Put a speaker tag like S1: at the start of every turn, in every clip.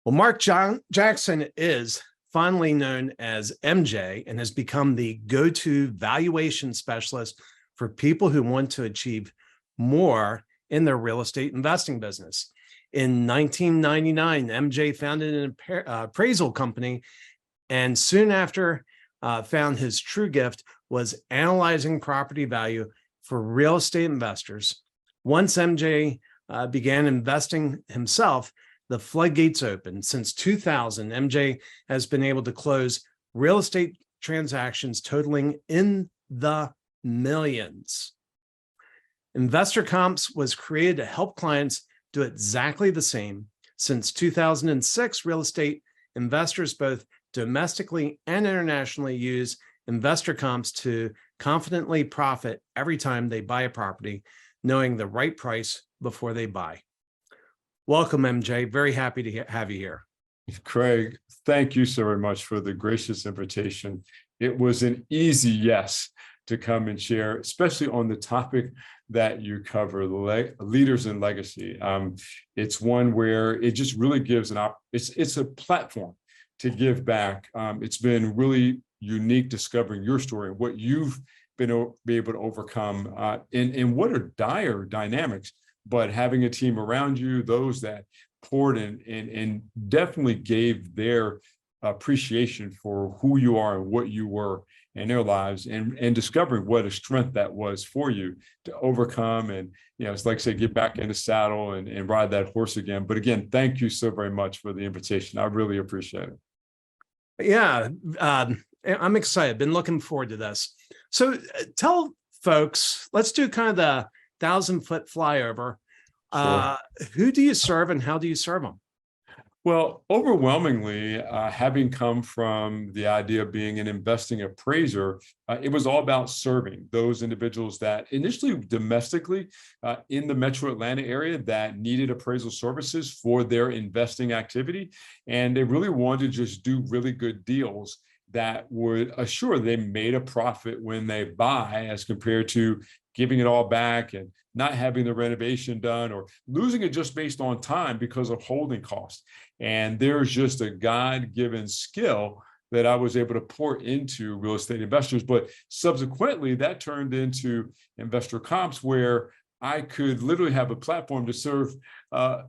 S1: Well, Jackson is fondly known as MJ and has become the go-to valuation specialist for people who want to achieve more in their real estate investing business. In 1999, MJ founded an appraisal company, and soon after found his true gift was analyzing property value for real estate investors. Once MJ began investing himself, the floodgates opened. Since 2000, MJ has been able to close real estate transactions totaling in the millions. InvestorComps was created to help clients do exactly the same. Since 2006, real estate investors, both domestically and internationally, use InvestorComps to confidently profit every time they buy a property, knowing the right price before they buy. Welcome, MJ. Very happy to have you here.
S2: Craig, thank you so very much for the gracious invitation. It was an easy yes to come and share, especially on the topic that you cover, leaders and legacy. It's one where it just really gives it's a platform to give back. It's been really unique discovering your story and what you've been able to overcome in what are dire dynamics, but having a team around you, those that poured in and definitely gave their appreciation for who you are and what you were in their lives, and discovering what a strength that was for you to overcome. And, it's like I say, get back in the saddle and ride that horse again. But again, thank you so very much for the invitation. I really appreciate it.
S1: Yeah, I'm excited. Been looking forward to this. So tell folks, let's do kind of the 1,000-foot flyover.
S2: Sure.
S1: Who do you serve and how do you serve them?
S2: Well, overwhelmingly, having come from the idea of being an investing appraiser, it was all about serving those individuals that initially domestically in the metro Atlanta area that needed appraisal services for their investing activity. And they really wanted to just do really good deals that would assure they made a profit when they buy, as compared to giving it all back and not having the renovation done, or losing it just based on time because of holding costs. And there's just a God-given skill that I was able to pour into real estate investors. But subsequently, that turned into InvestorComps, where I could literally have a platform to serve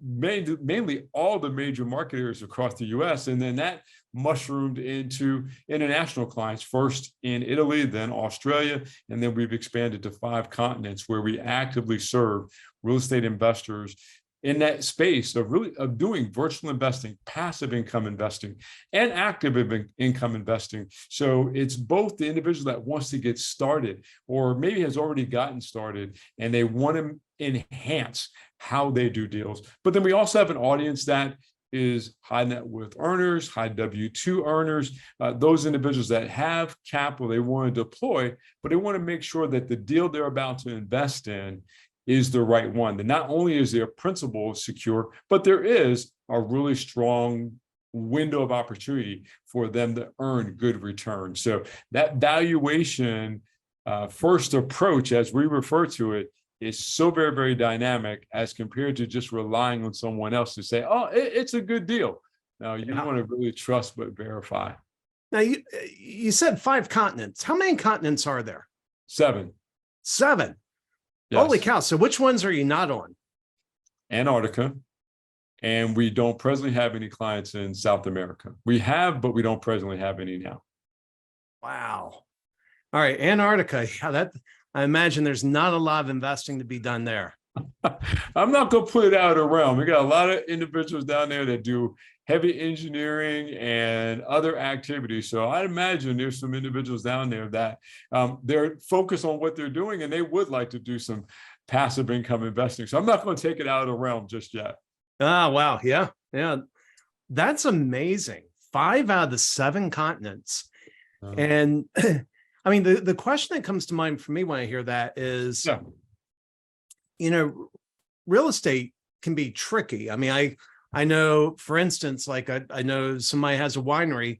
S2: mainly all the major market areas across the US. And then that mushroomed into international clients, first in Italy, then Australia, and then we've expanded to 5 continents, where we actively serve real estate investors in that space of doing virtual investing, passive income investing, and active income investing. So it's both the individual that wants to get started, or maybe has already gotten started, and they want to enhance how they do deals. But then we also have an audience that is high net worth earners, high W-2 earners, those individuals that have capital they want to deploy, but they want to make sure that the deal they're about to invest in is the right one. That not only is their principal secure, but there is a really strong window of opportunity for them to earn good returns. So that valuation first approach, as we refer to it, is so very, very dynamic as compared to just relying on someone else to say, oh, it's a good deal. Now, you want to really trust but verify.
S1: Now, you said 5 continents. How many continents are there? 7. 7. Yes. Holy cow. So which ones are you not on?
S2: Antarctica. And we don't presently have any clients in South America. We have, but we don't presently have any now.
S1: Wow. All right. Antarctica. Yeah, I imagine there's not a lot of investing to be done there.
S2: I'm not going to put it out of the realm. We got a lot of individuals down there that do heavy engineering and other activities. So I imagine there's some individuals down there that they're focused on what they're doing, and they would like to do some passive income investing. So I'm not going to take it out of the realm just yet.
S1: Ah, wow. Yeah. Yeah. That's amazing. 5 out of the 7 continents. And I mean, the question that comes to mind for me when I hear that is, real estate can be tricky. I mean, I know, for instance, like I know somebody has a winery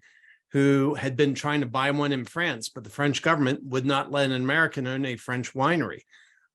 S1: who had been trying to buy one in France, but the French government would not let an American own a French winery.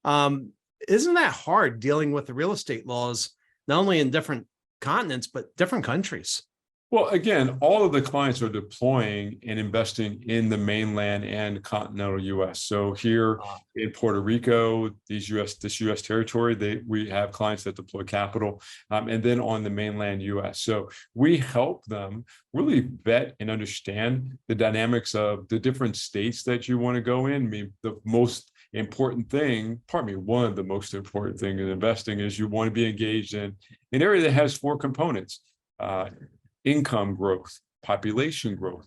S1: Isn't that hard, dealing with the real estate laws, not only in different continents, but different countries?
S2: Well, again, all of the clients are deploying and investing in the mainland and continental U.S. So here in Puerto Rico, this U.S. territory, we have clients that deploy capital, and then on the mainland U.S. So we help them really vet and understand the dynamics of the different states that you want to go in. I mean, the most important thing, one of the most important things in investing is you want to be engaged in an area that has four components. Income growth, population growth,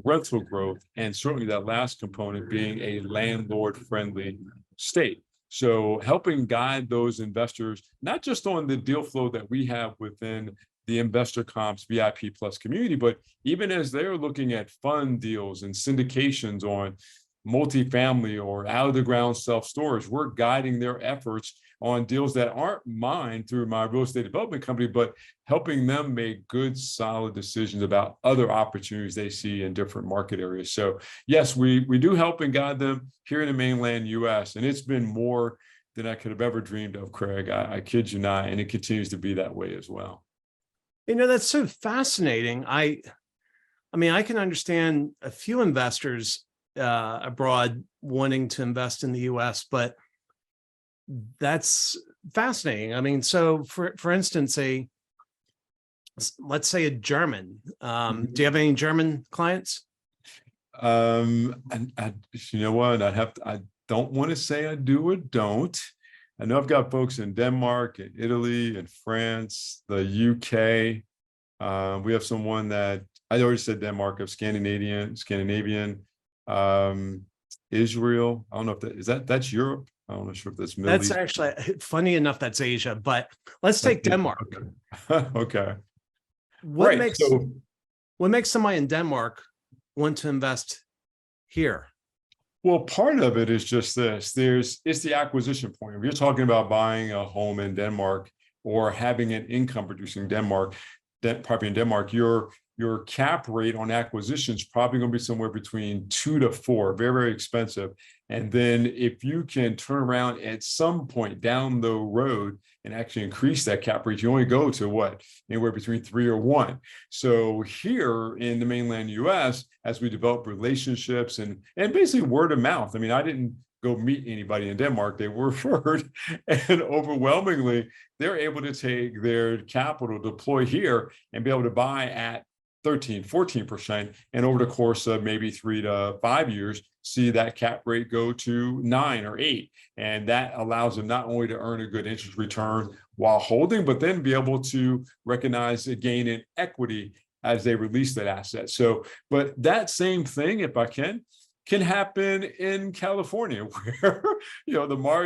S2: rental growth, and certainly that last component being a landlord-friendly state. So helping guide those investors, not just on the deal flow that we have within the InvestorComps VIP Plus community, but even as they're looking at fund deals and syndications on multifamily or out of the ground self-storage, we're guiding their efforts on deals that aren't mine through my real estate development company, but helping them make good, solid decisions about other opportunities they see in different market areas. So yes, we do help and guide them here in the mainland US, and it's been more than I could have ever dreamed of, Craig. I kid you not, and it continues to be that way as well.
S1: You know, that's so fascinating. I mean, I can understand a few investors abroad wanting to invest in the US, but that's fascinating. I mean, so for instance, let's say a German. Do you have any German clients?
S2: And you know what? I don't want to say I do or don't. I know I've got folks in Denmark, and Italy, and France, the UK. We have someone that I already said Denmark, of Scandinavian. Israel. I don't know if that's Europe. I'm not sure if that's Middle East.
S1: That's actually, funny enough, that's Asia, but let's take Denmark.
S2: Okay.
S1: What makes somebody in Denmark want to invest here?
S2: Well, part of it is just this. It's the acquisition point. If you're talking about buying a home in Denmark or having an income producing property in Denmark, your cap rate on acquisition is probably going to be somewhere between 2 to 4, very, very expensive. And then if you can turn around at some point down the road and actually increase that cap rate, you only go to what? Anywhere between 3 or 1. So here in the mainland US, as we develop relationships and basically word of mouth, I mean, I didn't go meet anybody in Denmark, they were referred, and overwhelmingly, they're able to take their capital, deploy here, and be able to buy at 13, 14%, and over the course of maybe 3 to 5 years, see that cap rate go to 9 or 8. And that allows them not only to earn a good interest return while holding, but then be able to recognize a gain in equity as they release that asset. So, but that same thing, if I can happen in California, where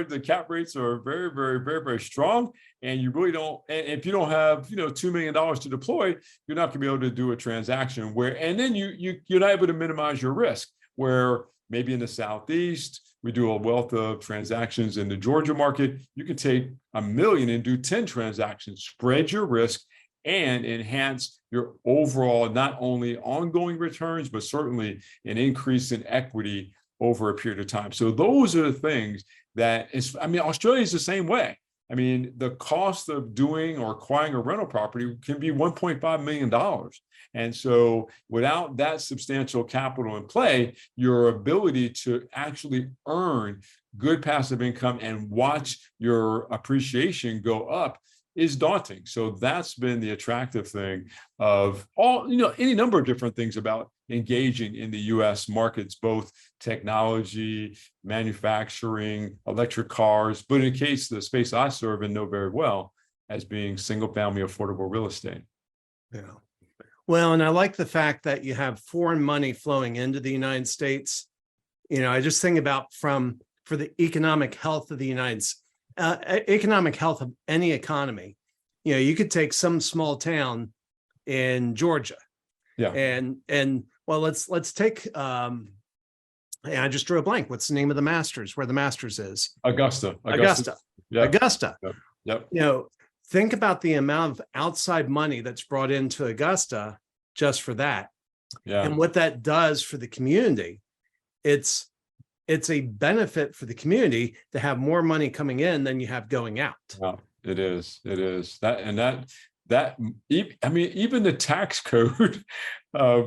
S2: the cap rates are very, very, very, very strong, and you really don't. And if you don't have $2 million to deploy, you're not going to be able to do a transaction and then you're not able to minimize your risk. Where maybe in the Southeast, we do a wealth of transactions in the Georgia market. You can take $1 million and do 10 transactions, spread your risk, and enhance your overall, not only ongoing returns, but certainly an increase in equity over a period of time. So those are the things Australia is the same way. I mean, the cost of doing or acquiring a rental property can be $1.5 million. And so without that substantial capital in play, your ability to actually earn good passive income and watch your appreciation go up is daunting. So that's been the attractive thing of any number of different things about engaging in the US markets, both technology, manufacturing, electric cars, but in the case of the space I serve and know very well as being single family affordable real estate.
S1: Yeah. Well, and I like the fact that you have foreign money flowing into the United States. I just think about for the economic health of the economic health of any economy. You could take some small town in Georgia.
S2: Yeah.
S1: And well, let's take I just drew a blank. What's the name of the Masters, where the Masters is?
S2: Augusta.
S1: Yep. Augusta.
S2: Yep.
S1: Think about the amount of outside money that's brought into Augusta just for that.
S2: Yeah.
S1: And what that does for the community. It's a benefit for the community to have more money coming in than you have going out.
S2: Yeah, it is. That even the tax code,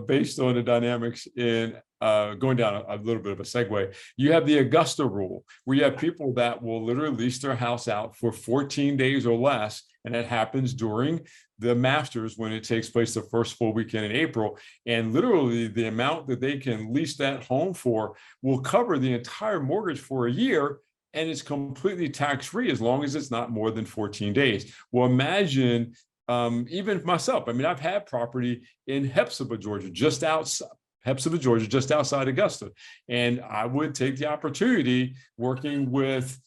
S2: based on the dynamics in going down a little bit of a segue, you have the Augusta rule, where you have people that will literally lease their house out for 14 days or less, and that happens during the Masters when it takes place the first full weekend in April. And literally the amount that they can lease that home for will cover the entire mortgage for a year, and it's completely tax-free as long as it's not more than 14 days. Well, imagine even myself. I mean, I've had property in Hepzibah, Georgia, just outside Augusta. And I would take the opportunity working with,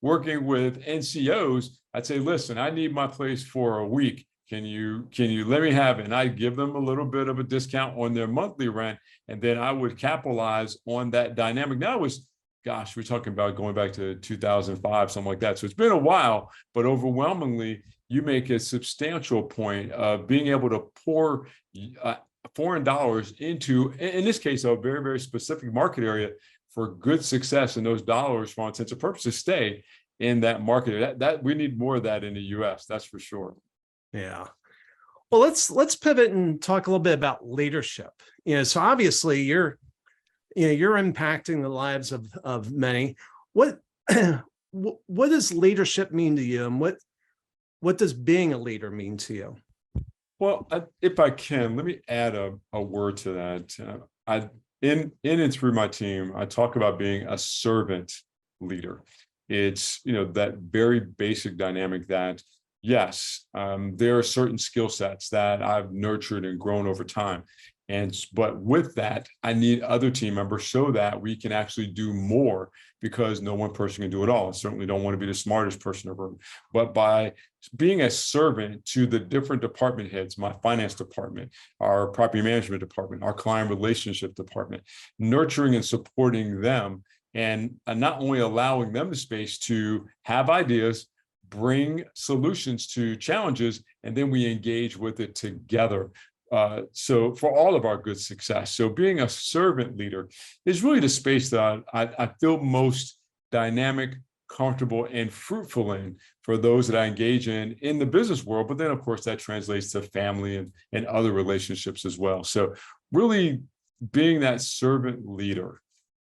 S2: working with NCOs. I'd say, listen, I need my place for a week. Can you let me have it? And I'd give them a little bit of a discount on their monthly rent. And then I would capitalize on that dynamic. Now it was, gosh, we're talking about going back to 2005, something like that. So it's been a while, but overwhelmingly, you make a substantial point of being able to pour foreign dollars into, in this case, a very, very specific market area for good success. And those dollars, for all intents and purposes, stay in that market. That we need more of that in the US, that's for sure.
S1: Yeah. Well, let's pivot and talk a little bit about leadership. So obviously you're impacting the lives of many. What does leadership mean to you, and what does being a leader mean to you?
S2: Well, if I can, let me add a word to that. In and through my team, I talk about being a servant leader. It's, that very basic dynamic that, yes, there are certain skill sets that I've nurtured and grown over time. But with that, I need other team members so that we can actually do more, because no one person can do it all. I certainly don't want to be the smartest person in the room. But by being a servant to the different department heads, my finance department, our property management department, our client relationship department, nurturing and supporting them, and not only allowing them the space to have ideas, bring solutions to challenges, and then we engage with it together. So for all of our good success. So being a servant leader is really the space that I feel most dynamic, comfortable, and fruitful in for those that I engage in the business world. But then, of course, that translates to family and other relationships as well. So really being that servant leader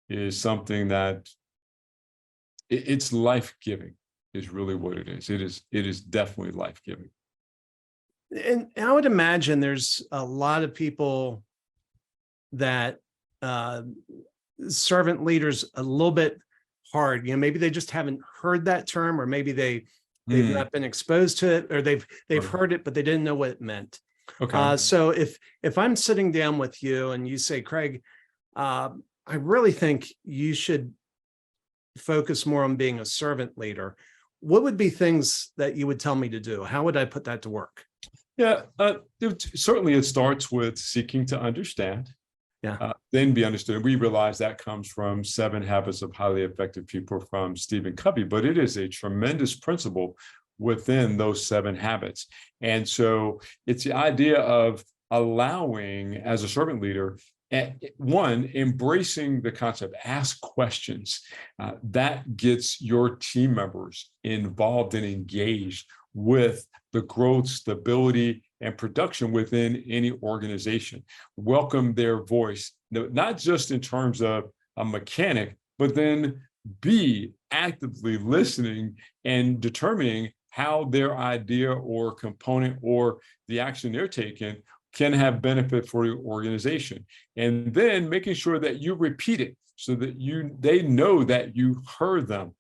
S2: is something that it's life-giving, is really what it is. It is definitely life-giving.
S1: And I would imagine there's a lot of people that servant leaders a little bit hard. Maybe they just haven't heard that term, or maybe they've not been exposed to it, or they've heard it, but they didn't know what it meant.
S2: Okay.
S1: So if I'm sitting down with you and you say, Craig, I really think you should focus more on being a servant leader, what would be things that you would tell me to do? How would I put that to work?
S2: Yeah, certainly it starts with seeking to understand, then be understood. We realize that comes from 7 Habits of Highly Effective People from Stephen Covey, but it is a tremendous principle within those 7 habits. And so it's the idea of allowing, as a servant leader, one, embracing the concept, ask questions. That gets your team members involved and engaged with the growth, stability, and production within any organization. Welcome their voice, not just in terms of a mechanic, but then be actively listening and determining how their idea or component or the action they're taking can have benefit for your organization. And then making sure that you repeat it so that they know that you heard them.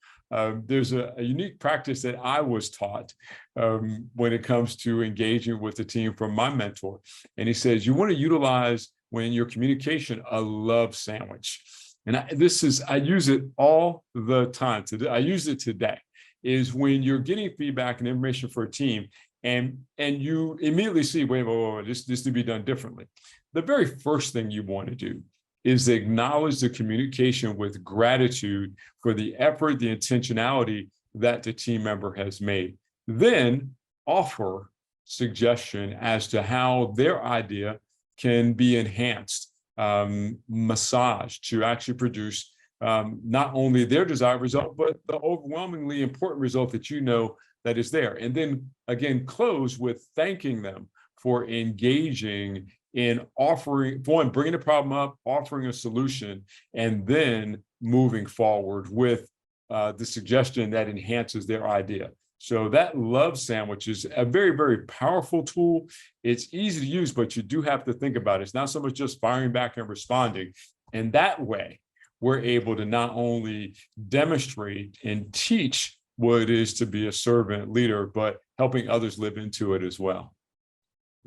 S2: There's a unique practice that I was taught when it comes to engaging with the team from my mentor. And he says, you want to utilize, when your communication, a love sandwich. And I use it all the time. I use it today, is when you're getting feedback and information for a team, and you immediately see, wait, this needs to be done differently. The very first thing you want to do is acknowledge the communication with gratitude for the effort, the intentionality that the team member has made. Then offer suggestion as to how their idea can be enhanced, massaged to actually produce not only their desired result, but the overwhelmingly important result that that is there. And then again, close with thanking them for engaging in offering, one, bringing the problem up, offering a solution, and then moving forward with the suggestion that enhances their idea. So that love sandwich is a very, very powerful tool. It's easy to use, but you do have to think about it. It's not so much just firing back and responding. And that way, we're able to not only demonstrate and teach what it is to be a servant leader, but helping others live into it as well.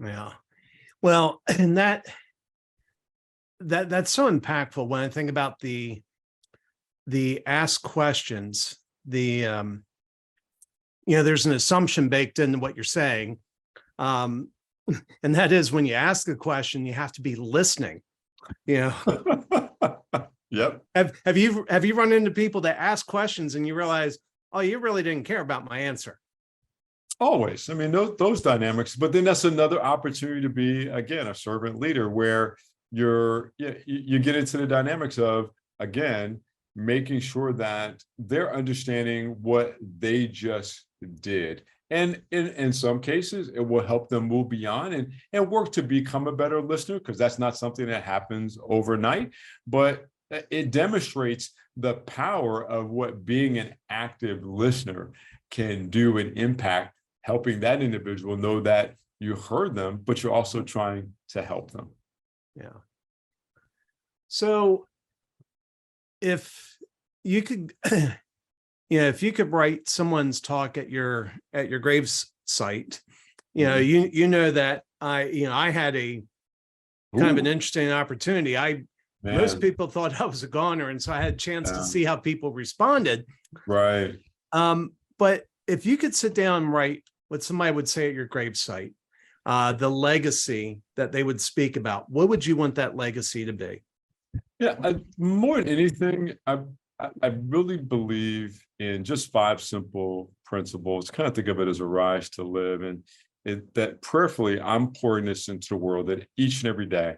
S1: Yeah. Well, and that's so impactful when I think about the ask questions, there's an assumption baked into what you're saying. And that is when you ask a question, you have to be listening,
S2: Yep.
S1: Have you run into people that ask questions and you realize, oh, you really didn't care about my answer?
S2: Always. I mean, those dynamics, but then that's another opportunity to be, again, a servant leader where you get into the dynamics of, again, making sure that they're understanding what they just did. And in some cases, it will help them move beyond and work to become a better listener, because that's not something that happens overnight, but it demonstrates the power of what being an active listener can do and impact, helping that individual know that you heard them, but you're also trying to help them.
S1: Yeah. So if you could, if you could write someone's talk at your graves site, that I had a kind of an interesting opportunity. Most people thought I was a goner, and so I had a chance to see how people responded.
S2: Right.
S1: But if you could sit down and write what somebody would say at your gravesite, the legacy that they would speak about, what would you want that legacy to be?
S2: Yeah, more than anything, I really believe in just 5 simple principles. Kind of think of it as a rise to live, and that prayerfully I'm pouring this into the world, that each and every day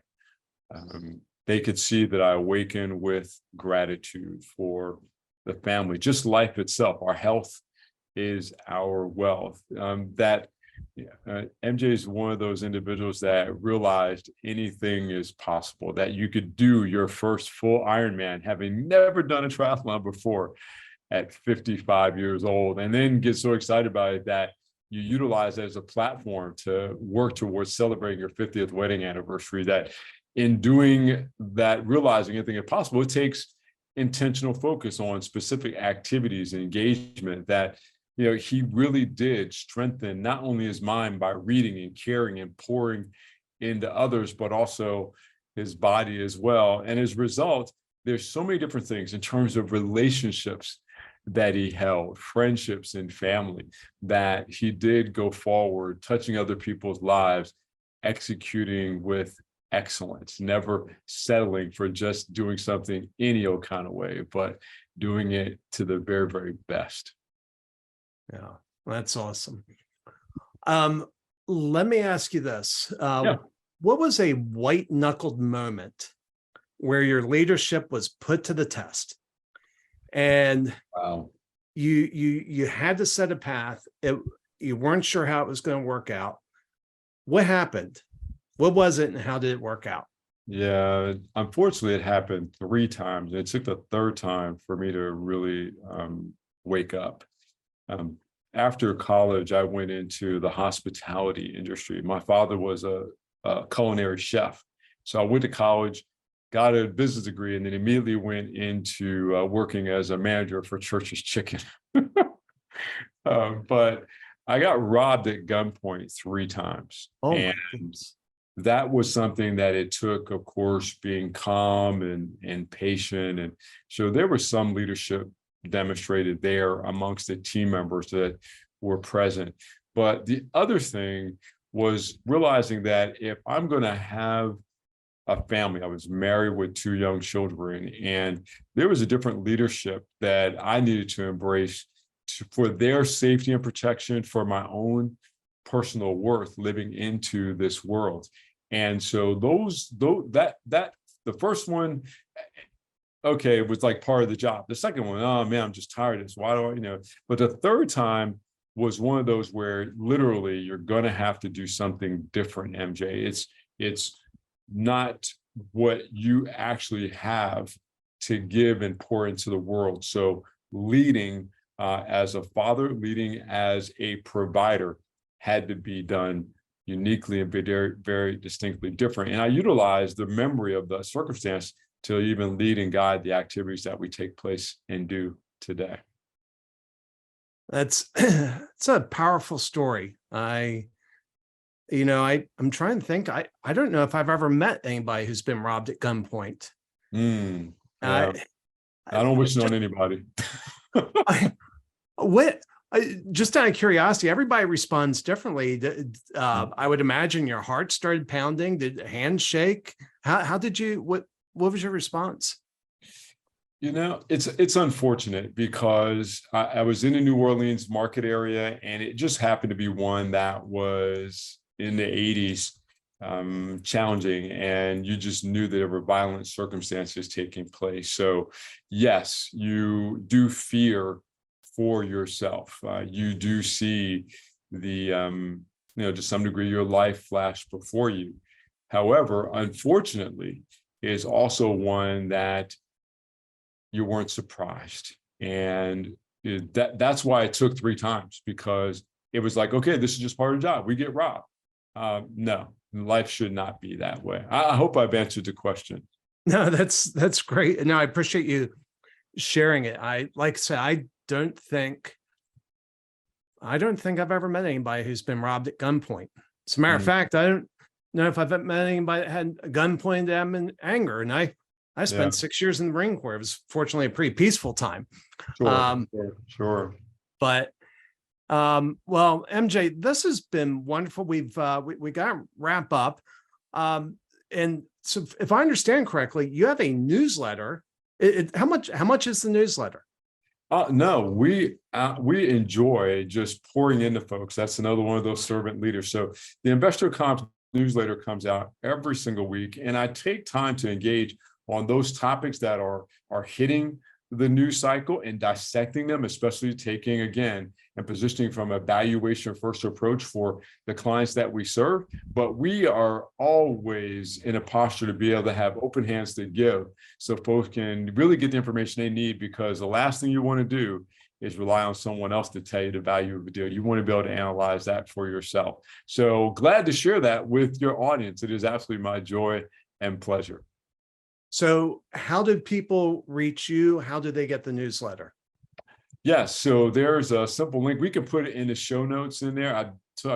S2: they could see that I awaken with gratitude for the family, just life itself. Our health is our wealth. MJ is one of those individuals that realized anything is possible, that you could do your first full Ironman, having never done a triathlon before, at 55 years old, and then get so excited about it that you utilize it as a platform to work towards celebrating your 50th wedding anniversary. That in doing that, realizing anything is possible, it takes intentional focus on specific activities and engagement that he really did strengthen not only his mind by reading and caring and pouring into others, but also his body as well. And as a result, there's so many different things in terms of relationships that he held, friendships and family, that he did go forward, touching other people's lives, executing with excellence, never settling for just doing something any old kind of way, but doing it to the very, very best.
S1: Yeah, that's awesome. Let me ask you this. What was a white-knuckled moment where your leadership was put to the test? And you had to set a path. You weren't sure how it was going to work out. What happened? What was it, and how did it work out?
S2: Yeah, unfortunately, it happened 3 times. It took the 3rd time for me to really wake up. After college, I went into the hospitality industry. My father was a culinary chef. So I went to college, got a business degree, and then immediately went into working as a manager for Church's Chicken. But I got robbed at gunpoint 3 times.
S1: Oh,
S2: and that was something that it took, of course, being calm and patient. And so there was some leadership demonstrated there amongst the team members that were present. But the other thing was realizing that if I'm going to have a family, I was married with 2 young children, and there was a different leadership that I needed to embrace for their safety and protection, for my own personal worth living into this world. And so the first one, okay, it was like part of the job. The second one, oh man, I'm just tired of this. Why do I, but the 3rd time, was one of those where literally you're going to have to do something different, MJ. It's not what you actually have to give and pour into the world. So leading as a father, leading as a provider had to be done uniquely and very, very distinctly different. And I utilize the memory of the circumstance to even lead and guide the activities that we take place and do today.
S1: That's it's a powerful story. I'm trying to think. I don't know if I've ever met anybody who's been robbed at gunpoint.
S2: Yeah.
S1: I
S2: don't wish it on anybody.
S1: Just out of curiosity, everybody responds differently. I would imagine your heart started pounding. Did hands shake? How did you? What was your response?
S2: It's unfortunate because I was in the New Orleans market area, and it just happened to be one that was in the 80s, challenging, and you just knew that there were violent circumstances taking place. So yes, you do fear for yourself. You do see the, to some degree, your life flash before you. However, unfortunately, is also one that you weren't surprised. And that's why it took 3 times, because it was like, okay, this is just part of the job. We get robbed. No, life should not be that way. I hope I've answered the question.
S1: No, that's great. No, I appreciate you sharing it. Like I said, I don't think I've ever met anybody who's been robbed at gunpoint. As a matter of fact, I don't know if I've met anybody that had a gun pointed at them in anger. And I spent 6 years in the Marine Corps. It was fortunately a pretty peaceful time.
S2: Sure.
S1: But well, MJ, this has been wonderful. We got to wrap up. And so if I understand correctly, you have a newsletter. How much is the newsletter?
S2: No, we enjoy just pouring into folks. That's another one of those servant leaders. So the InvestorComps newsletter comes out every single week, and I take time to engage on those topics that are hitting the news cycle and dissecting them, especially taking, again, and positioning from a valuation first approach for the clients that we serve. But we are always in a posture to be able to have open hands to give, so folks can really get the information they need, because the last thing you want to do is rely on someone else to tell you the value of a deal. You want to be able to analyze that for yourself. So glad to share that with your audience. It is absolutely my joy and pleasure.
S1: So how do people reach you? How do they get the newsletter?
S2: Yes, so there's a simple link. We can put it in the show notes in there. I'd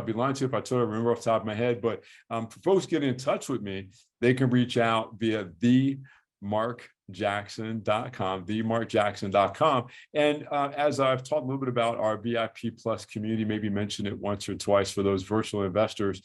S2: be lying to you if I told you I remember off the top of my head, but for folks getting in touch with me, they can reach out via themarkjackson.com. And as I've talked a little bit about our VIP Plus community, maybe mention it once or twice for those virtual investors,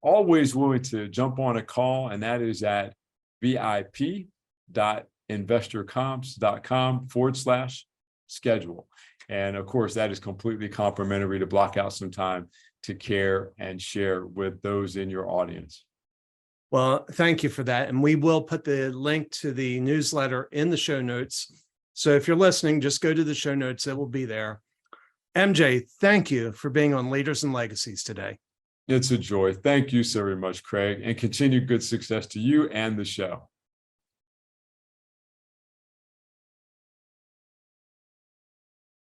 S2: always willing to jump on a call, and that is at vip.investorcomps.com/schedule. And of course, that is completely complimentary to block out some time to care and share with those in your audience.
S1: Well, thank you for that. And we will put the link to the newsletter in the show notes. So if you're listening, just go to the show notes. It will be there. MJ, thank you for being on Leaders and Legacies today.
S2: It's a joy. Thank you so very much, Craig, and continued good success to you and the show.